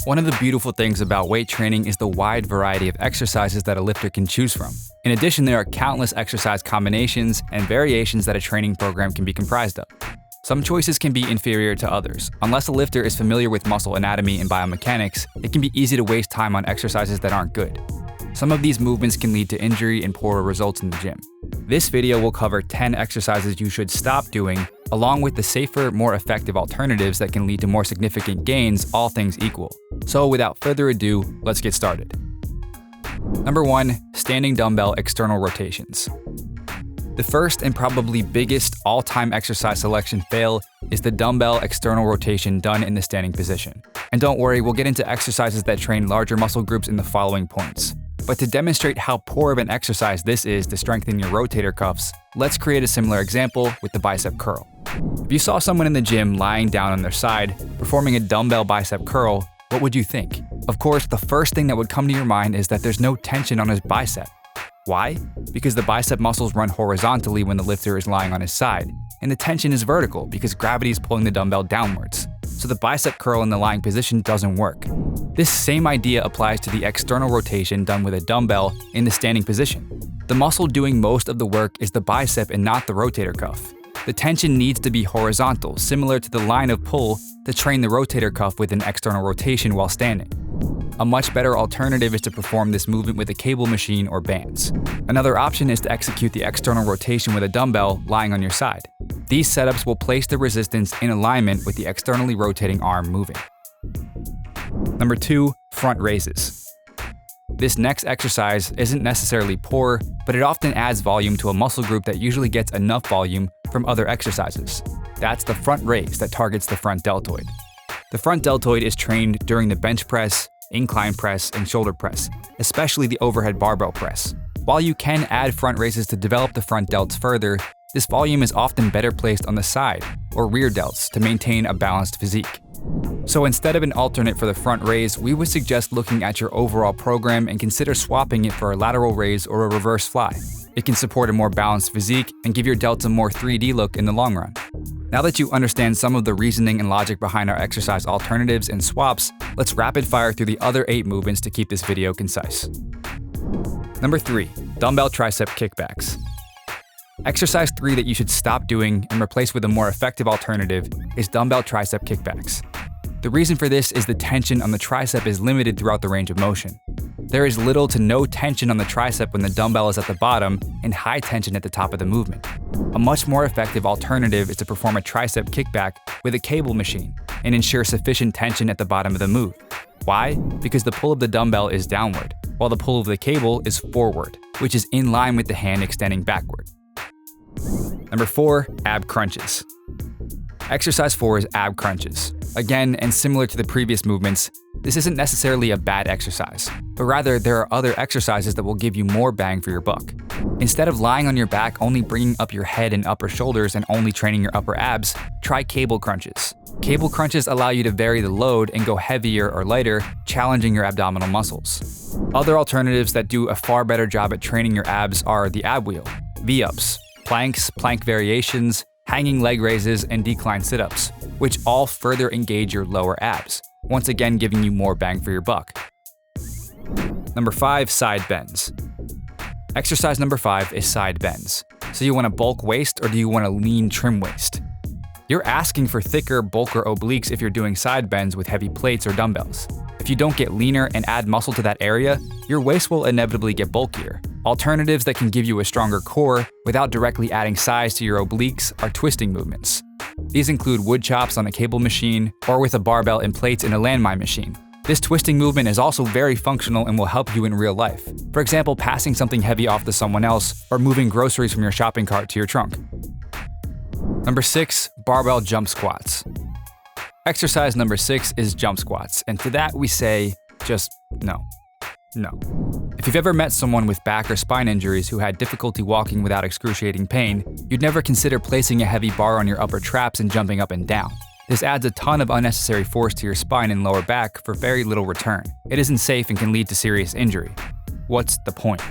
One of the beautiful things about weight training is the wide variety of exercises that a lifter can choose from. In addition, there are countless exercise combinations and variations that a training program can be comprised of. Some choices can be inferior to others. Unless a lifter is familiar with muscle anatomy and biomechanics, it can be easy to waste time on exercises that aren't good. Some of these movements can lead to injury and poorer results in the gym. This video will cover 10 exercises you should stop doing, along with the safer, more effective alternatives that can lead to more significant gains, all things equal. So without further ado, let's get started. Number 1. Standing dumbbell external rotations. The first and probably biggest all-time exercise selection fail is the dumbbell external rotation done in the standing position. And don't worry, we'll get into exercises that train larger muscle groups in the following points. But to demonstrate how poor of an exercise this is to strengthen your rotator cuffs, let's create a similar example with the bicep curl. If you saw someone in the gym lying down on their side, performing a dumbbell bicep curl, what would you think? Of course, the first thing that would come to your mind is that there's no tension on his bicep. Why? Because the bicep muscles run horizontally when the lifter is lying on his side, and the tension is vertical because gravity is pulling the dumbbell downwards. So the bicep curl in the lying position doesn't work. This same idea applies to the external rotation done with a dumbbell in the standing position. The muscle doing most of the work is the bicep and not the rotator cuff. The tension needs to be horizontal, similar to the line of pull to train the rotator cuff with an external rotation while standing. A much better alternative is to perform this movement with a cable machine or bands. Another option is to execute the external rotation with a dumbbell lying on your side. These setups will place the resistance in alignment with the externally rotating arm moving. Number 2. Front raises. This next exercise isn't necessarily poor, but it often adds volume to a muscle group that usually gets enough volume from other exercises. That's the front raise that targets the front deltoid. The front deltoid is trained during the bench press, incline press, and shoulder press, especially the overhead barbell press. While you can add front raises to develop the front delts further, this volume is often better placed on the side or rear delts to maintain a balanced physique. So instead of an alternate for the front raise, we would suggest looking at your overall program and consider swapping it for a lateral raise or a reverse fly. It can support a more balanced physique and give your delts a more 3D look in the long run. Now that you understand some of the reasoning and logic behind our exercise alternatives and swaps, let's rapid fire through the other 8 movements to keep this video concise. Number 3. Dumbbell tricep kickbacks. Exercise 3 that you should stop doing and replace with a more effective alternative is dumbbell tricep kickbacks. The reason for this is the tension on the tricep is limited throughout the range of motion. There is little to no tension on the tricep when the dumbbell is at the bottom and high tension at the top of the movement. A much more effective alternative is to perform a tricep kickback with a cable machine and ensure sufficient tension at the bottom of the move. Why? Because the pull of the dumbbell is downward, while the pull of the cable is forward, which is in line with the hand extending backward. Number 4. Ab crunches. Exercise 4 is ab crunches. Again, and similar to the previous movements, this isn't necessarily a bad exercise, but rather there are other exercises that will give you more bang for your buck. Instead of lying on your back only bringing up your head and upper shoulders and only training your upper abs, try cable crunches. Cable crunches allow you to vary the load and go heavier or lighter, challenging your abdominal muscles. Other alternatives that do a far better job at training your abs are the ab wheel, V-ups, planks, plank variations, hanging leg raises, and decline sit-ups, which all further engage your lower abs, once again giving you more bang for your buck. Number 5. Side bends. Exercise number 5 is side bends. So you want a bulk waist or do you want a lean trim waist? You're asking for thicker, bulkier obliques if you're doing side bends with heavy plates or dumbbells. If you don't get leaner and add muscle to that area, your waist will inevitably get bulkier. Alternatives that can give you a stronger core without directly adding size to your obliques are twisting movements. These include wood chops on a cable machine or with a barbell and plates in a landmine machine. This twisting movement is also very functional and will help you in real life. For example, passing something heavy off to someone else or moving groceries from your shopping cart to your trunk. Number 6. Barbell jump squats. Exercise number 6 is jump squats, and to that we say, just no. No. If you've ever met someone with back or spine injuries who had difficulty walking without excruciating pain, you'd never consider placing a heavy bar on your upper traps and jumping up and down. This adds a ton of unnecessary force to your spine and lower back for very little return. It isn't safe and can lead to serious injury. What's the point?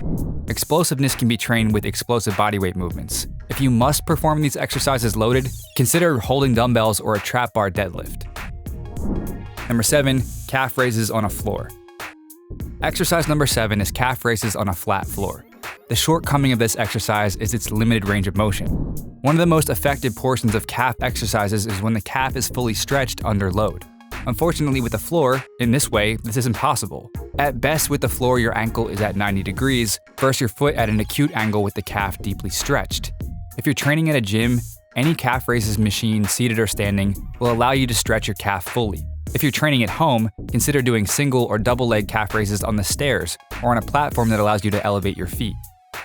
Explosiveness can be trained with explosive bodyweight movements. If you must perform these exercises loaded, consider holding dumbbells or a trap bar deadlift. Number 7, calf raises on a floor. Exercise number 7 is calf raises on a flat floor. The shortcoming of this exercise is its limited range of motion. One of the most effective portions of calf exercises is when the calf is fully stretched under load. Unfortunately, with the floor, in this way, this isn't possible. At best, with the floor, your ankle is at 90 degrees, versus your foot at an acute angle with the calf deeply stretched. If you're training at a gym, any calf raises machine, seated or standing, will allow you to stretch your calf fully. If you're training at home, consider doing single or double leg calf raises on the stairs or on a platform that allows you to elevate your feet.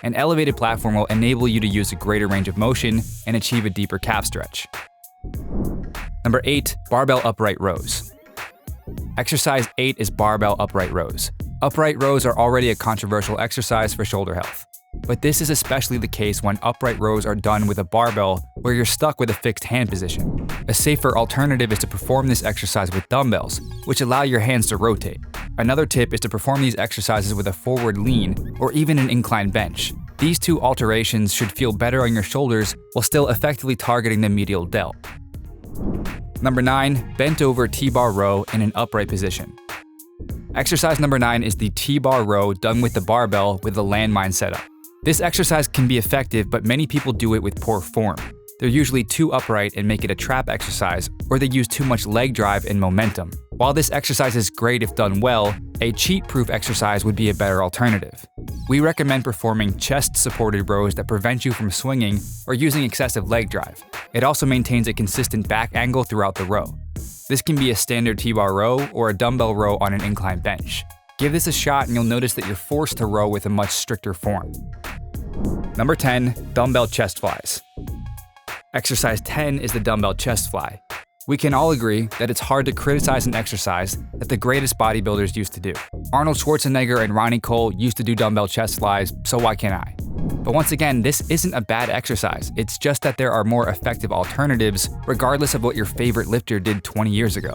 An elevated platform will enable you to use a greater range of motion and achieve a deeper calf stretch. Number 8, barbell upright rows. Exercise 8 is barbell upright rows. Upright rows are already a controversial exercise for shoulder health. But this is especially the case when upright rows are done with a barbell where you're stuck with a fixed hand position. A safer alternative is to perform this exercise with dumbbells, which allow your hands to rotate. Another tip is to perform these exercises with a forward lean or even an incline bench. These two alterations should feel better on your shoulders while still effectively targeting the medial delt. Number 9, bent over T-bar row in an upright position. Exercise number 9 is the T-bar row done with the barbell with a landmine setup. This exercise can be effective, but many people do it with poor form. They're usually too upright and make it a trap exercise, or they use too much leg drive and momentum. While this exercise is great if done well, a cheat-proof exercise would be a better alternative. We recommend performing chest-supported rows that prevent you from swinging or using excessive leg drive. It also maintains a consistent back angle throughout the row. This can be a standard T-bar row or a dumbbell row on an incline bench. Give this a shot and you'll notice that you're forced to row with a much stricter form. Number 10, dumbbell chest flies. Exercise 10 is the dumbbell chest fly. We can all agree that it's hard to criticize an exercise that the greatest bodybuilders used to do. Arnold Schwarzenegger and Ronnie Cole used to do dumbbell chest flies, so why can't I? But once again, this isn't a bad exercise. It's just that there are more effective alternatives regardless of what your favorite lifter did 20 years ago.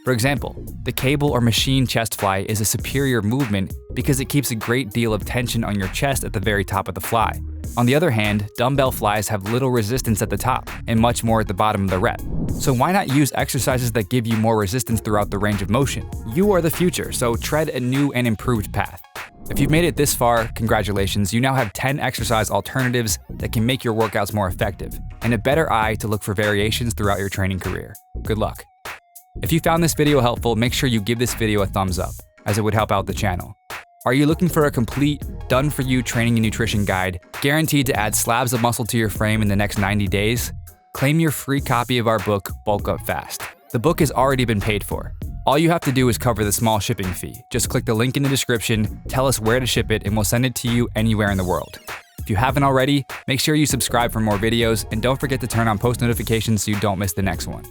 For example, the cable or machine chest fly is a superior movement because it keeps a great deal of tension on your chest at the very top of the fly. On the other hand, dumbbell flies have little resistance at the top and much more at the bottom of the rep. So why not use exercises that give you more resistance throughout the range of motion? You are the future, so tread a new and improved path. If you've made it this far, congratulations, you now have 10 exercise alternatives that can make your workouts more effective, and a better eye to look for variations throughout your training career. Good luck. If you found this video helpful, make sure you give this video a thumbs up, as it would help out the channel. Are you looking for a complete, done-for-you training and nutrition guide, guaranteed to add slabs of muscle to your frame in the next 90 days? Claim your free copy of our book, Bulk Up Fast. The book has already been paid for. All you have to do is cover the small shipping fee. Just click the link in the description, tell us where to ship it, and we'll send it to you anywhere in the world. If you haven't already, make sure you subscribe for more videos, and don't forget to turn on post notifications so you don't miss the next one.